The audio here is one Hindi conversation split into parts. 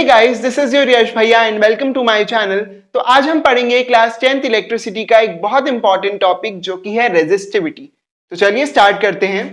Guys, this is your Yash भैया and welcome to my channel. तो आज हम पढ़ेंगे क्लास 10th इलेक्ट्रिसिटी का एक बहुत इंपॉर्टेंट टॉपिक जो कि है रेजिस्टिविटी। तो चलिए स्टार्ट करते हैं।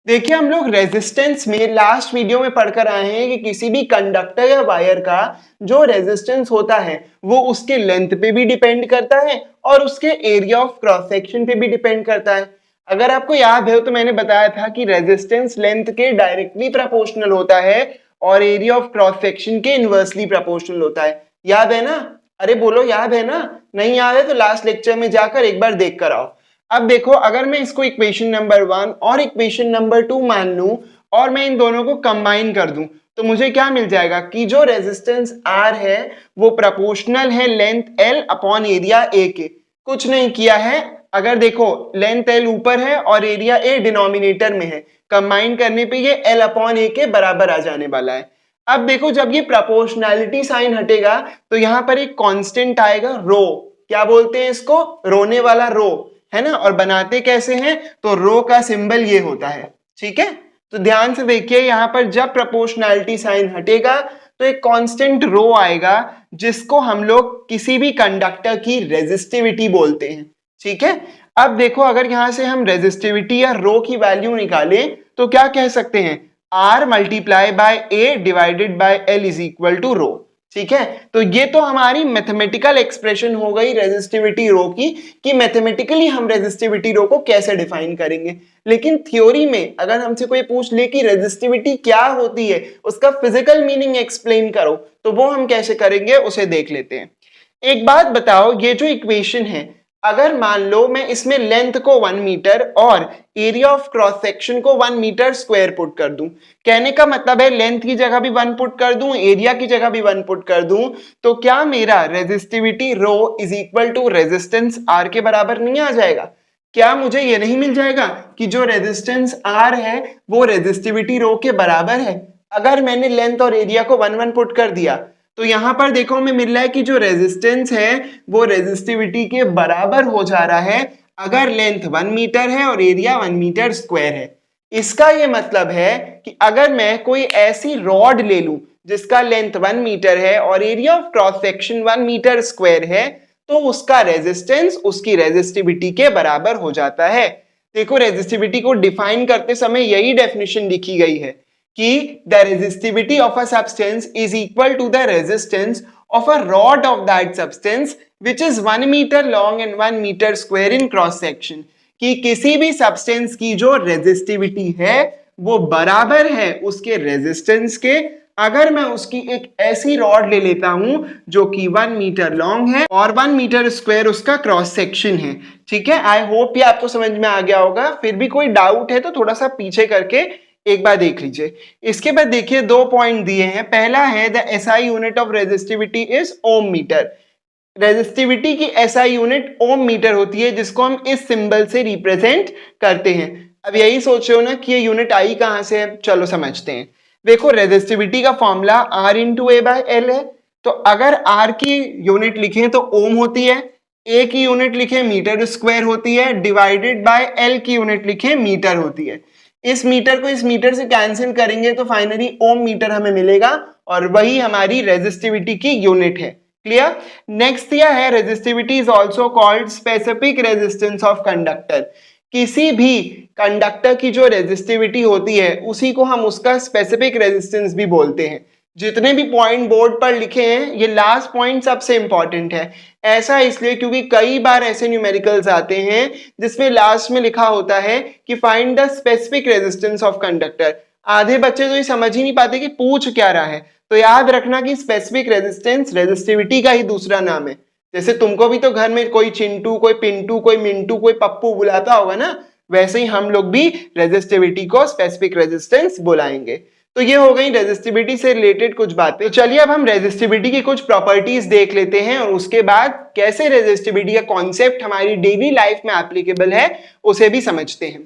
देखिए, हम लोग रेजिस्टेंस में लास्ट वीडियो में पढ़कर आए हैं कि किसी भी कंडक्टर या वायर का जो रेजिस्टेंस होता है वो उसके लेंथ पे भी डिपेंड करता है और उसके एरिया ऑफ क्रॉस सेक्शन पे भी डिपेंड करता है। अगर आपको याद है तो मैंने बताया था कि रेजिस्टेंस लेंथ के डायरेक्टली प्रोपोर्शनल होता है और एरिया ऑफ क्रॉस सेक्शन के इनवर्सली प्रोपोर्शनल होता है। याद है ना? अरे बोलो, याद है ना? नहीं याद है तो लास्ट लेक्चर में जाकर एक बार देख कर आओ। अब देखो, अगर मैं इसको इक्वेशन नंबर 1 और इक्वेशन नंबर 2 मान लूं और मैं इन दोनों को कंबाइन कर दूं तो मुझे क्या मिल जाएगा कि जो रेजिस्टेंस R है वो प्रोपोर्शनल है length L upon area A के। कुछ नहीं किया है। अगर देखो, लेंथ L ऊपर है और एरिया A डिनोमिनेटर में है, कंबाइन करने पे ये L अपॉन A के बराबर आ जाने वाला है। अब देखो, जब ये प्रोपोर्शनैलिटी साइन हटेगा तो यहाँ पर एक कांस्टेंट आएगा रो। क्या बोलते हैं इसको? रोने वाला रो, है ना? और बनाते कैसे हैं? तो रो का सिंबल ये होता है। ठीक है, तो ध्यान से देखिए, यहाँ पर जब प्रोपोर्शनैलिटी साइन हटेगा तो एक कांस्टेंट रो आएगा जिसको हम लोग किसी भी कंडक्टर की रेजिस्टिविटी बोलते हैं। ठीक है, अब देखो, अगर यहां से हम रेजिस्टिविटी या रो की वैल्यू निकालें तो क्या कह सकते हैं? R multiply by A divided by L is equal to rho. ठीक है, तो ये तो हमारी मैथमेटिकल एक्सप्रेशन हो गई रेजिस्टिविटी रो की कि मैथमेटिकली हम रेजिस्टिविटी रो को कैसे डिफाइन करेंगे। लेकिन थ्योरी में अगर हमसे कोई पूछ ले कि रेजिस्टिविटी क्या होती है, उसका फिजिकल मीनिंग एक्सप्लेन करो, तो वो हम कैसे करेंगे उसे देख लेते हैं। एक बात बताओ, ये जो इक्वेशन है, अगर मान लो मैं इसमें लेंथ को 1 मीटर और एरिया ऑफ क्रॉस सेक्शन को 1 मीटर स्क्वायर पुट कर दूं, कहने का मतलब है लेंथ की जगह भी 1 पुट कर दूं, एरिया की जगह भी 1 पुट कर दूं, तो क्या मेरा resistivity rho is equal to resistance R के बराबर नहीं आ जाएगा? क्या मुझे ये नहीं मिल जाएगा कि जो रेजिस्टेंस R है वो रेजिस्टिविटी रो के बराबर है? अगर मैंने लेंथ और एरिया को 1 पुट कर दिया तो यहां पर देखो हमें मिल रहा है कि जो रेजिस्टेंस है वो रेजिस्टिविटी के बराबर हो जा रहा है अगर लेंथ 1 मीटर है और एरिया 1 मीटर स्क्वायर है। इसका ये मतलब है कि अगर मैं कोई ऐसी रॉड ले लूं जिसका लेंथ 1 मीटर है और area of cross section 1 metre square है तो उसका रेजिस्टेंस उसकी रेजिस्टिविटी के बराबर हो जाता है। देखो, रेजिस्टिविटी को डिफाइन करते समय यही डेफिनेशन लिखी गई है कि the resistivity of a substance is equal to the resistance of a rod of that substance which is 1 meter long and 1 meter square in cross section। कि किसी भी सब्सटेंस की जो रेजिस्टिविटी है वो बराबर है उसके रेजिस्टेंस के अगर मैं उसकी एक ऐसी रॉड ले लेता हूं जो कि 1 मीटर लॉन्ग है और 1 मीटर स्क्वायर उसका क्रॉस सेक्शन है। ठीक है, आई होप ये आपको समझ में आ गया होगा। फिर भी कोई डाउट है तो थोड़ा सा पीछे करके एक बार देख लीजिए। इसके बाद देखिए, 2 पॉइंट दिए हैं। पहला है the SI unit of resistivity is ohm metre. Resistivity की एसआई यूनिट ओम मीटर होती है जिसको हम इस सिंबल से रिप्रेजेंट करते हैं। अब यही सोच रहे हो ना कि ये यूनिट आई कहां से है? चलो समझते हैं। देखो, रेजिस्टिविटी का formula R into A by L है। तो अगर R की यूनिट लिखें तो ओम होती है, A की यूनिट लिखें मीटर स्क्वायर होती है, डिवाइडेड बाय L की यूनिट लिखें मीटर होती है। इस मीटर को इस मीटर से कैंसिल करेंगे तो फाइनली ओम मीटर हमें मिलेगा और वही हमारी रेजिस्टिविटी की यूनिट है। क्लियर? नेक्स्ट दिया है resistivity is also called specific resistance of conductor. किसी भी कंडक्टर की जो रेजिस्टिविटी होती है उसी को हम उसका स्पेसिफिक रेजिस्टेंस भी बोलते हैं। जितने भी पॉइंट बोर्ड पर लिखे हैं ये लास्ट पॉइंट सबसे इंपॉर्टेंट है। ऐसा इसलिए क्योंकि कई बार ऐसे न्यूमेरिकल्स आते हैं जिसमें लास्ट में लिखा होता है कि find the specific resistance of conductor. आधे बच्चे तो ये समझ ही नहीं पाते कि पूछ क्या रहा है। तो याद रखना कि स्पेसिफिक रेजिस्टेंस रेजिस्टिविटी का ही दूसरा नाम है। जैसे तुमको भी तो घर में कोई चिंटू, कोई पिंटू, कोई मिंटू, कोई पप्पू बुलाता होगा ना, वैसे ही हम लोग भी रेजिस्टिविटी को स्पेसिफिक रेजिस्टेंस बुलाएंगे। तो ये हो गई रेजिस्टिविटी से रिलेटेड कुछ बातें। तो चलिए अब हम रेजिस्टिविटी की कुछ प्रॉपर्टीज देख लेते हैं और उसके बाद कैसे रेजिस्टिविटी का कॉन्सेप्ट हमारी डेली लाइफ में एप्लीकेबल है उसे भी समझते हैं।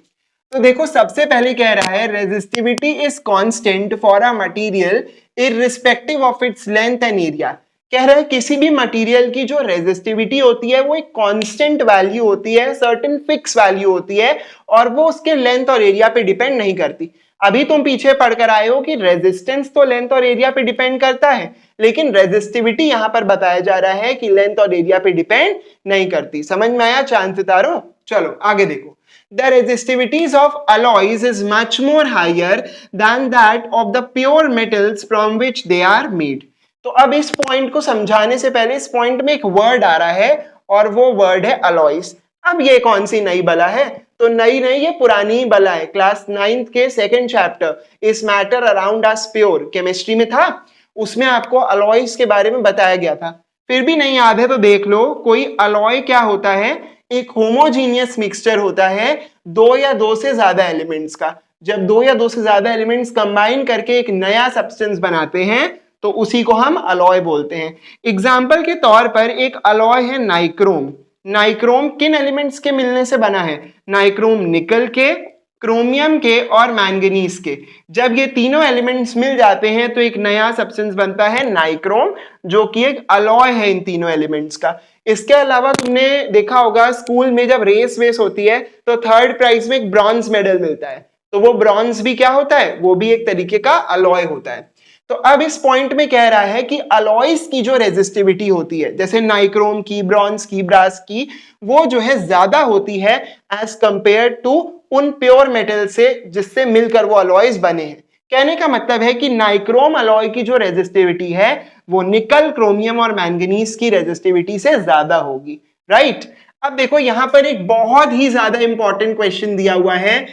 तो देखो, सबसे पहले कह रहा है resistivity is constant for a material irrespective of its length and area. कह रहा है किसी भी मटेरियल की जो रेजिस्टिविटी होती है वो एक कांस्टेंट वैल्यू होती है, सर्टेन फिक्स वैल्यू होती है और वो उसके लेंथ और एरिया पे डिपेंड नहीं करती। अभी तुम पीछे पढ़कर आए हो कि रेजिस्टेंस तो लेंथ और एरिया पे डिपेंड करता है, लेकिन रेजिस्टिविटी यहां पर बताया जा रहा है कि लेंथ और एरिया पे डिपेंड नहीं करती। समझ में आया चांद सितारों? चलो आगे देखो। The resistivities of alloys is much more higher than that of the pure metals from which they are made. तो अब इस पॉइंट को समझाने से पहले इस पॉइंट में एक वर्ड आ रहा है और वो वर्ड है अलॉयज। अब ये कौन सी नई बला है? तो नई नहीं, ये पुरानी ही बला है। क्लास 9th के सेकंड चैप्टर इस matter around us pure chemistry में था, उसमें आपको अलॉयज के बारे में बताया गया था। फिर भी नहीं याद है तो देख लो। कोई अलॉय क्या होता है? एक होमोजीनियस मिक्सचर होता है दो या दो से ज्यादा एलिमेंट्स का। जब दो या दो से ज्यादा एलिमेंट्स कंबाइन करके एक नया सब्सटेंस बनाते हैं तो उसी को हम अलॉय बोलते हैं। एग्जाम्पल के तौर पर एक अलॉय है नाइक्रोम। नाइक्रोम किन एलिमेंट्स के मिलने से बना है? नाइक्रोम निकल के, क्रोमियम के और मैंगनीज के। जब ये तीनों एलिमेंट्स मिल जाते हैं तो एक नया सब्सटेंस बनता है नाइक्रोम, जो कि एक अलॉय है इन तीनों एलिमेंट्स का। इसके अलावा तुमने देखा होगा स्कूल में जब रेस वेस होती है तो थर्ड प्राइज में एक ब्रॉन्ज मेडल मिलता है, तो वो ब्रॉन्ज भी क्या होता है? वो भी एक तरीके का अलॉय होता है। तो अब इस पॉइंट में कह रहा है कि अलॉयज की जो रेजिस्टिविटी होती है, जैसे नाइक्रोम की, ब्रॉन्ज की, ब्रास की, वो जो है ज्यादा होती है एज कंपेयर टू उन प्योर मेटल से जिससे मिलकर वो अलॉयज बने हैं। कहने का मतलब है कि नाइक्रोम अलॉय की जो रेजिस्टिविटी है वो निकल, क्रोमियम और मैंगनीज की रेजिस्टिविटी से ज्यादा होगी। राइट? अब देखो यहां पर एक बहुत ही ज्यादा इंपॉर्टेंट क्वेश्चन दिया हुआ है।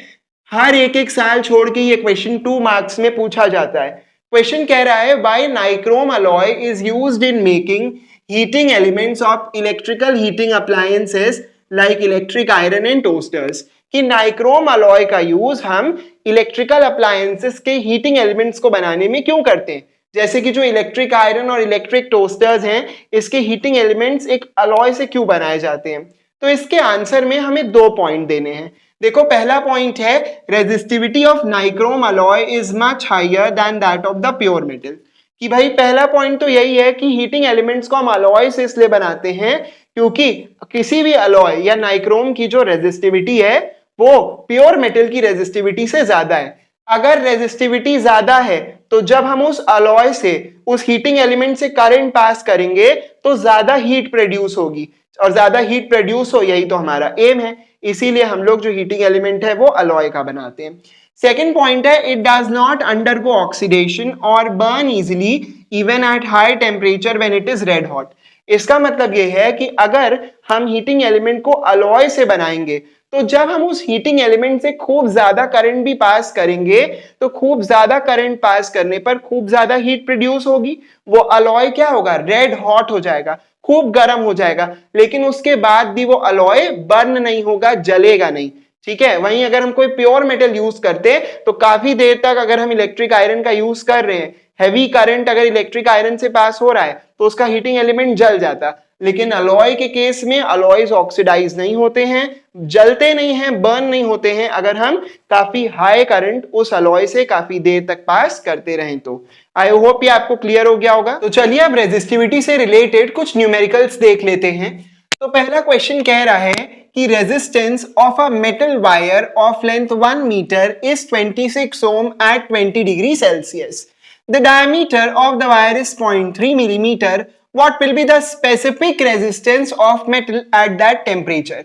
हर एक साल छोड़ के ये क्वेश्चन 2 मार्क्स में पूछा जाता है। क्वेश्चन कह रहा है why nichrome alloy is used in making heating elements of electrical heating appliances like electric iron and toasters. कि नाइक्रोम अलॉय का यूज हम इलेक्ट्रिकल अप्लायंसेस के हीटिंग एलिमेंट्स को बनाने में क्यों करते हैं? जैसे कि जो इलेक्ट्रिक आयरन और इलेक्ट्रिक टोस्टर्स हैं, इसके हीटिंग एलिमेंट्स एक अलॉय से क्यों बनाए जाते हैं? तो इसके आंसर में हमें 2 पॉइंट देने हैं। देखो पहला पॉइंट है resistivity of nichrome alloy is much higher than that of the pure metal. कि भाई पहला पॉइंट तो यही है कि हीटिंग एलिमेंट्स को हम अलॉय से इसलिए बनाते हैं क्योंकि किसी भी अलॉय या नाइक्रोम की जो रेजिस्टिविटी है वो प्योर मेटल की रेजिस्टिविटी से ज्यादा है। अगर रेजिस्टिविटी ज्यादा है तो जब हम उस अलॉय से, उस हीटिंग एलिमेंट से करंट पास करेंगे तो ज्यादा हीट प्रोड्यूस होगी, और ज्यादा हीट प्रोड्यूस हो यही तो हमारा एम है। इसीलिए हम लोग जो हीटिंग एलिमेंट है वो अलॉय का बनाते हैं। सेकेंड पॉइंट है it does not undergo oxidation और burn easily even at high temperature when it is red hot. इसका मतलब यह है कि अगर हम हीटिंग एलिमेंट को अलॉय से बनाएंगे तो जब हम उस हीटिंग एलिमेंट से खूब ज्यादा करंट भी पास करेंगे तो खूब ज्यादा करंट पास करने पर खूब ज्यादा हीट प्रोड्यूस होगी। वो अलॉय क्या होगा? रेड हॉट हो जाएगा, खूब गर्म हो जाएगा, लेकिन उसके बाद भी वो अलॉय बर्न नहीं होगा, जलेगा नहीं। ठीक है? वहीं अगर हम कोई प्योर मेटल यूज करते तो काफी देर तक, अगर हम इलेक्ट्रिक आयरन का यूज कर रहे हैं, हैवी करंट अगर इलेक्ट्रिक आयरन से पास हो रहा है तो उसका हीटिंग एलिमेंट जल जाता। लेकिन अलॉय के केस में अलॉयज ऑक्सीडाइज नहीं होते हैं, जलते नहीं हैं, बर्न नहीं होते हैं अगर हम काफी हाई करंट उस अलॉय से काफी देर तक पास करते रहें तो। आई होप ये आपको क्लियर हो गया होगा। तो चलिए अब रेजिस्टिविटी से रिलेटेड कुछ न्यूमेरिकल्स देख लेते हैं। तो पहला क्वेश्चन कह रहा है कि resistance of a metal wire of length 1 metre is 26 ohm at 20 degree Celsius. The diameter of the wire is 0.3 millimeter. What will be the specific resistance of metal at that temperature?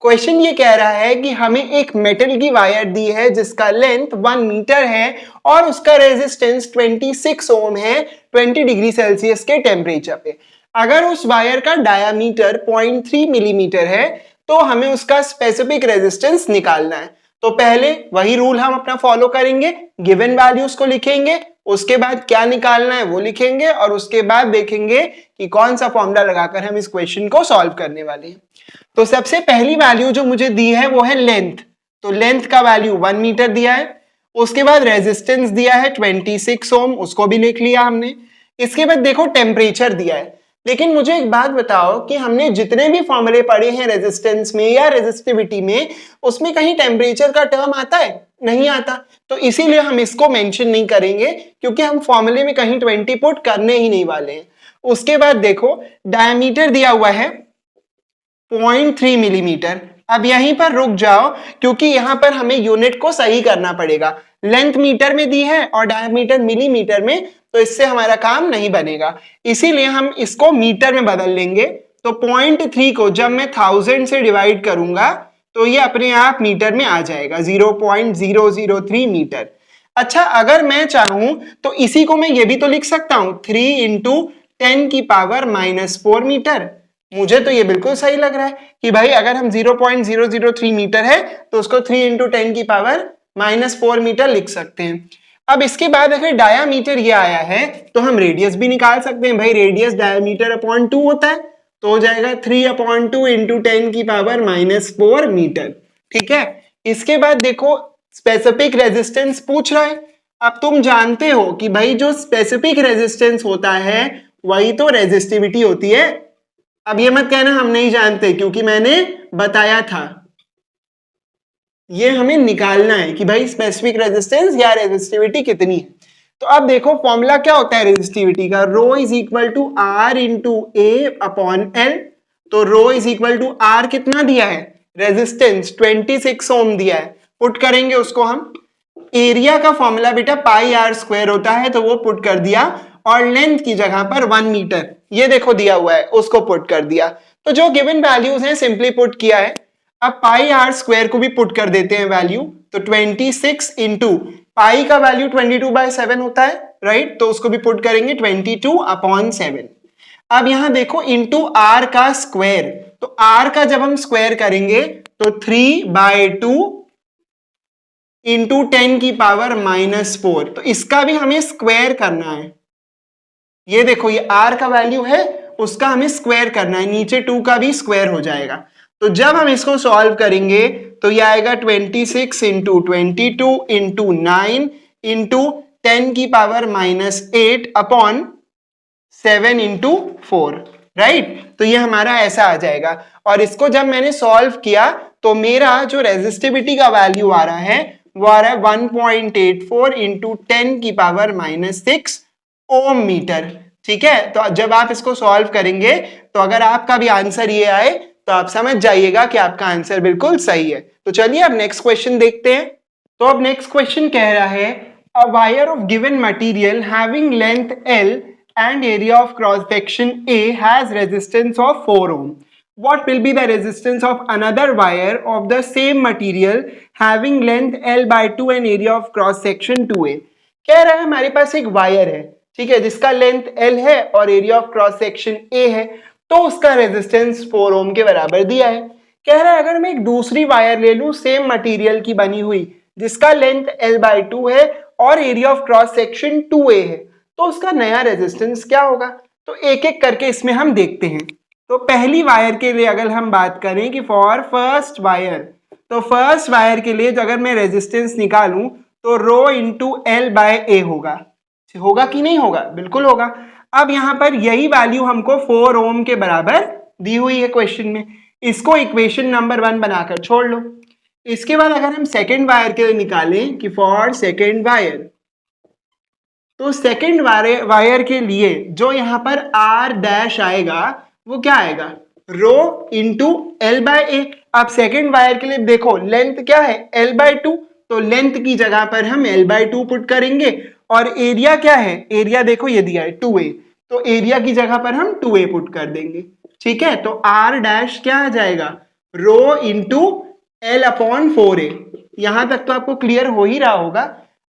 Question ये कह रहा है कि हमें एक मेटल की वायर दी है जिसका लेंथ 1 मीटर है और उसका रेजिस्टेंस 26 ओम है 20 डिग्री सेल्सियस के टेम्परेचर पे। अगर उस वायर का डायामीटर 0.3 मिलीमीटर है तो हमें उसका स्पेसिफिक रेजिस्टेंस निकालना है। तो पहले वही रूल हम अपना फॉलो करेंगे, गिवन वैल्यूज को लिखेंगे, उसके बाद क्या निकालना है वो लिखेंगे और उसके बाद देखेंगे कि कौन सा फॉर्मूला लगाकर हम इस क्वेश्चन को सॉल्व करने वाले हैं। तो सबसे पहली वैल्यू जो मुझे दी है वो है लेंथ। तो लेंथ का वैल्यू 1 मीटर दिया है। उसके बाद रेजिस्टेंस दिया है 26 ओम, उसको भी लिख लिया हमने। इसके बाद देखो टेम्परेचर दिया है। लेकिन मुझे एक बात बताओ कि हमने जितने भी फॉर्मूले पढ़े हैं रेजिस्टेंस में या रेजिस्टिविटी में, उसमें कहीं टेम्परेचर का टर्म आता है? नहीं आता। तो इसीलिए हम इसको मेंशन नहीं करेंगे क्योंकि हम फॉर्मूले में कहीं 20 पुट करने ही नहीं वाले हैं। उसके बाद देखो डायमीटर दिया हुआ है 0.3 मिलीमीटर। अब यहीं पर रुक जाओ क्योंकि यहां पर हमें यूनिट को सही करना पड़ेगा। लेंथ मीटर में दी है और डायमीटर मिलीमीटर में, तो इससे हमारा काम नहीं बनेगा, इसीलिए हम इसको मीटर में बदल लेंगे। तो 0.3 को जब मैं 1000 से डिवाइड करूंगा तो ये अपने आप मीटर में आ जाएगा, 0.003 मीटर। अच्छा, अगर मैं चाहूं तो इसी को मैं ये भी तो लिख सकता हूं 3 इंटू 10 की पावर -4 मीटर। मुझे तो ये बिल्कुल सही लग रहा है कि भाई अगर हम 0.003 मीटर है तो उसको 3 इंटू 10 की पावर -4 मीटर लिख सकते हैं। अब इसके बाद अगर डायामीटर ये आया है तो हम रेडियस भी निकाल सकते हैं। भाई रेडियस डायामीटर अपॉन 2 होता है, तो हो जाएगा 3/2 इंटू 10 की पावर -4 मीटर। ठीक है, इसके बाद देखो स्पेसिफिक रेजिस्टेंस पूछ रहा है। अब तुम जानते हो कि भाई जो स्पेसिफिक रेजिस्टेंस होता है वही तो रेजिस्टिविटी होती है। अब ये मत कहना हम नहीं जानते, क्योंकि मैंने बताया था। ये हमें निकालना है कि भाई स्पेसिफिक रेजिस्टेंस या रेजिस्टिविटी कितनी है। तो अब देखो फॉर्मूला क्या होता है रेजिस्टिविटी का, rho is equal to R into A upon L. तो rho is equal to R कितना दिया है, रेजिस्टेंस 26 ओम दिया है, पुट करेंगे उसको हम। एरिया का फॉर्मूला बेटा पाई आर स्क्वायर होता है, तो वो पुट कर दिया, और लेंथ की जगह पर 1 मीटर ये देखो दिया हुआ है, उसको पुट कर दिया। तो जो गिवन वैल्यूज हैं सिंपली पुट किया है। अब पाई आर स्क्वायर को भी पुट कर देते हैं वैल्यू, तो 26 इंटू पाई का वैल्यू 22/7 होता है, राइट, तो उसको भी पुट करेंगे 22/7। अब यहां देखो इंटू आर का स्क्वायर, तो आर का जब हम स्क्वायर करेंगे तो 3/2 इंटू 10 की पावर -4, तो इसका भी हमें स्क्वायर करना है। ये देखो ये r का वैल्यू है, उसका हमें स्क्वायर करना है, नीचे 2 का भी स्क्वायर हो जाएगा। तो जब हम इसको सॉल्व करेंगे तो ये आएगा 26 इंटू 22 इंटू 9 इंटू 10 की पावर -8 अपॉन 7 इंटू 4, राइट। तो ये हमारा ऐसा आ जाएगा, और इसको जब मैंने सॉल्व किया तो मेरा जो रेजिस्टिविटी का वैल्यू आ रहा है वो आ रहा है 1.84 इंटू 10 की पावर -6 ओम मीटर। ठीक है, तो जब आप इसको सॉल्व करेंगे तो अगर आपका भी आंसर ये आए तो आप समझ जाइएगा कि आपका आंसर बिल्कुल सही है। तो चलिए अब नेक्स्ट क्वेश्चन देखते हैं। तो अब नेक्स्ट क्वेश्चन कह रहा है a wire of given material having length L and area of cross section A has resistance of 4 ohm. What will be the resistance of another wire of the same material having length L/2 and area of cross section 2A? कह रहा है हमारे पास एक वायर है, ठीक है, जिसका लेंथ L है और area of cross section A है, तो उसका रेजिस्टेंस 4 ओम के बराबर दिया है। कह रहा है अगर मैं एक दूसरी वायर ले लूं सेम मटेरियल की बनी हुई जिसका लेंथ L/2 है और area of cross section 2A है, तो उसका नया रेजिस्टेंस क्या होगा। तो एक एक करके इसमें हम देखते हैं। तो पहली वायर के लिए अगर हम बात करें कि फॉर फर्स्ट वायर, तो फर्स्ट वायर के लिए अगर मैं रेजिस्टेंस निकालूं तो रो इंटू L/A होगा कि नहीं होगा, बिल्कुल होगा। अब यहां पर यही वैल्यू हमको 4 ओम के बराबर दी हुई है क्वेश्चन में, इसको इक्वेशन नंबर 1 बनाकर छोड़ लो। इसके बाद अगर हम सेकेंड वायर के लिए निकालें कि फॉर सेकेंड वायर, तो सेकेंड वायर के लिए जो यहां पर R डैश आएगा वो क्या आएगा, रो इंटू L/A। अब सेकेंड वायर के लिए देखो लेंथ क्या है L/2, तो लेंथ की जगह पर हम L/2 पुट करेंगे, और एरिया क्या है, एरिया देखो ये दिया है 2A, तो एरिया की जगह पर हम 2A पुट कर देंगे। ठीक है, तो R डैश क्या आ जाएगा, रो इंटू L/4A। यहां तक तो आपको क्लियर हो ही रहा होगा।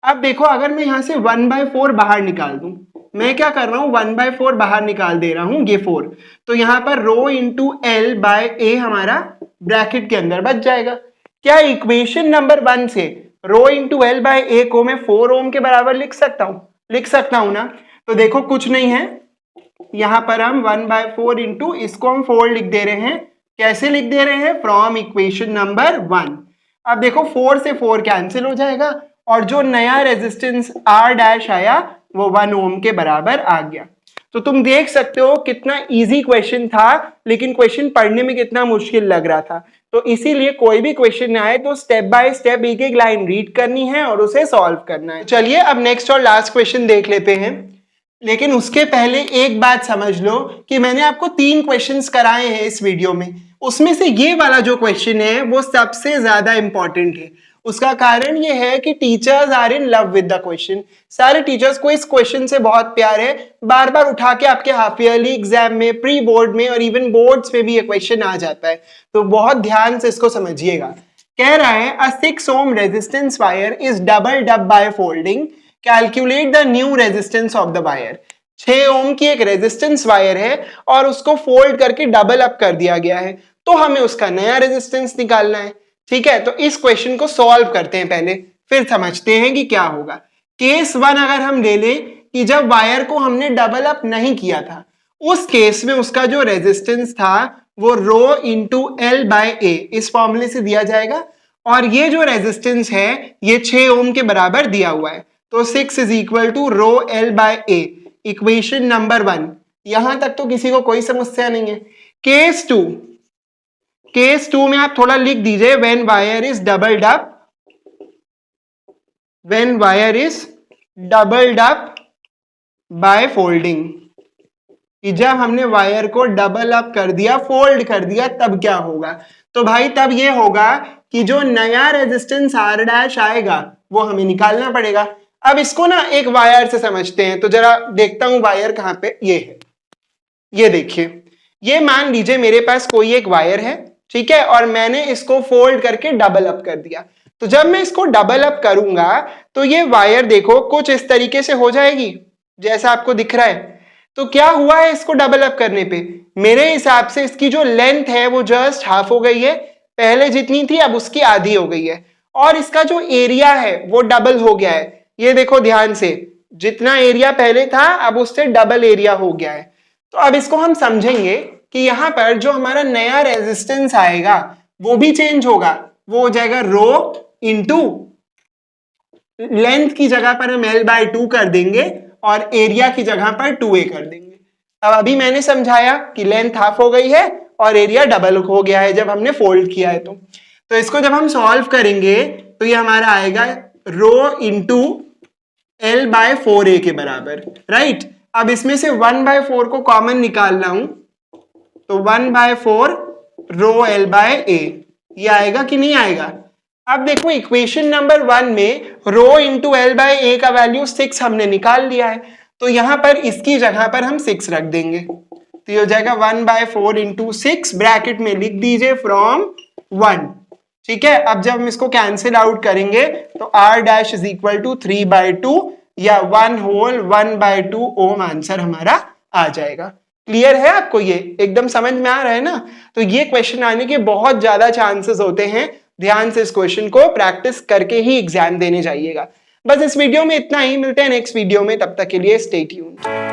अब देखो अगर मैं यहां से 1/4 बाहर निकाल दूं, मैं क्या कर रहा हूं 1/4 बाहर निकाल दे रहा हूं, ये 4, तो यहां पर रो इंटू L/A हमारा ब्रैकेट के अंदर बच जाएगा। क्या इक्वेशन नंबर 1 से रो इंटू L/A को मैं 4 ओम के बराबर लिख सकता हूं ना। तो देखो कुछ नहीं है, यहां पर हम 1/4 इंटू इसको हम 4 लिख दे रहे हैं। कैसे लिख दे रहे हैं, फ्रॉम इक्वेशन नंबर 1। अब देखो 4 से 4 कैंसिल हो जाएगा, और जो नया रेजिस्टेंस R डैश आया वो 1 ओम के बराबर आ गया। तो तुम देख सकते हो कितना इजी क्वेश्चन था, लेकिन क्वेश्चन पढ़ने में कितना मुश्किल लग रहा था। तो इसीलिए कोई भी क्वेश्चन आए तो स्टेप बाय स्टेप एक एक लाइन रीड करनी है और उसे सॉल्व करना है। चलिए अब नेक्स्ट और लास्ट क्वेश्चन देख लेते हैं, लेकिन उसके पहले एक बात समझ लो कि मैंने आपको 3 क्वेश्चंस कराए हैं इस वीडियो में। उसमें से ये वाला जो क्वेश्चन है वो सबसे ज्यादा इंपॉर्टेंट है। उसका कारण ये है कि teachers are in love with the question. सारे टीचर्स को इस क्वेश्चन से बहुत प्यार है, बार बार उठा के आपके हाफ ईयरली एग्जाम में, प्री बोर्ड में और इवन बोर्ड्स में भी ये क्वेश्चन आ जाता है। तो बहुत ध्यान से इसको समझिएगा। कह रहा है अ 6 ohm resistance wire is doubled up by folding, calculate the new resistance of the wire. 6 ओम की एक रेजिस्टेंस वायर है और उसको फोल्ड करके डबल अप कर दिया गया है, तो हमें उसका नया रेजिस्टेंस निकालना है। ठीक है, तो इस क्वेश्चन को सॉल्व करते हैं पहले, फिर समझते हैं कि क्या होगा। केस 1 अगर हम ले लें कि जब वायर को हमने डबल अप नहीं किया था, उस केस में उसका जो रेजिस्टेंस था वो रो इंटू एल बाय ए इस फॉर्मूले से दिया जाएगा, और ये जो रेजिस्टेंस है ये 6 ओम के बराबर दिया हुआ है, तो 6 is equal to rho L by A. Equation number 1, यहां तक तो किसी को कोई समस्या नहीं है। केस 2 में आप थोड़ा लिख दीजिए, when wire is doubled up, when wire is doubled up by folding, कि जब हमने वायर को डबल अप कर दिया, फोल्ड कर दिया, तब क्या होगा। तो भाई तब ये होगा कि जो नया रेजिस्टेंस आर डैश आएगा वो हमें निकालना पड़ेगा। अब इसको ना एक वायर से समझते हैं, तो जरा देखता हूं वायर कहां पे, ये है। ये देखिए, ये मान लीजिए मेरे पास कोई एक वायर है, ठीक है, और मैंने इसको फोल्ड करके डबल अप कर दिया। तो जब मैं इसको डबल अप करूंगा तो ये वायर देखो कुछ इस तरीके से हो जाएगी जैसा आपको दिख रहा है। तो क्या हुआ है इसको डबल अप करने पे, मेरे हिसाब से इसकी जो लेंथ है वो जस्ट हाफ हो गई है, पहले जितनी थी अब उसकी आधी हो गई है, और इसका जो एरिया है वो डबल हो गया है। ये देखो ध्यान से, जितना एरिया पहले था अब उससे डबल एरिया हो गया है। तो अब इसको हम समझेंगे कि यहाँ पर जो हमारा नया रेजिस्टेंस आएगा वो भी चेंज होगा, वो हो जाएगा रो इंटू लेंथ की जगह पर हम L बाय 2 कर देंगे और एरिया की जगह पर 2A कर देंगे। अब अभी मैंने समझाया कि लेंथ हाफ हो गई है और एरिया डबल हो गया है जब हमने फोल्ड किया है। तो इसको जब हम सॉल्व करेंगे तो ये हमारा आएगा rho into L bye 4A के बराबर, राइट। अब इसमें से 1 बाय 4 को कॉमन निकाल रहा हूं, तो 1 by 4 rho L by A, ये आएगा कि नहीं आएगा। अब देखो इक्वेशन नंबर 1 में रो इंटू एल बाय ए का वैल्यू 6 हमने निकाल लिया है, तो यहां पर इसकी जगह पर हम 6 रख देंगे, तो ये हो जाएगा 1 बाय 4 इंटू 6, ब्रैकेट में लिख दीजिए फ्रॉम 1। ठीक है, अब जब हम इसको कैंसिल आउट करेंगे तो R dash is equal to 3 by 2 या 1 होल 1 बाय 2 ओम आंसर हमारा आ जाएगा। क्लियर है आपको, ये एकदम समझ में आ रहा है ना। तो ये क्वेश्चन आने के बहुत ज्यादा चांसेस होते हैं, ध्यान से इस क्वेश्चन को प्रैक्टिस करके ही एग्जाम देने जाइएगा। बस इस वीडियो में इतना ही, मिलते हैं नेक्स्ट वीडियो में, तब तक के लिए स्टे ट्यून्ड।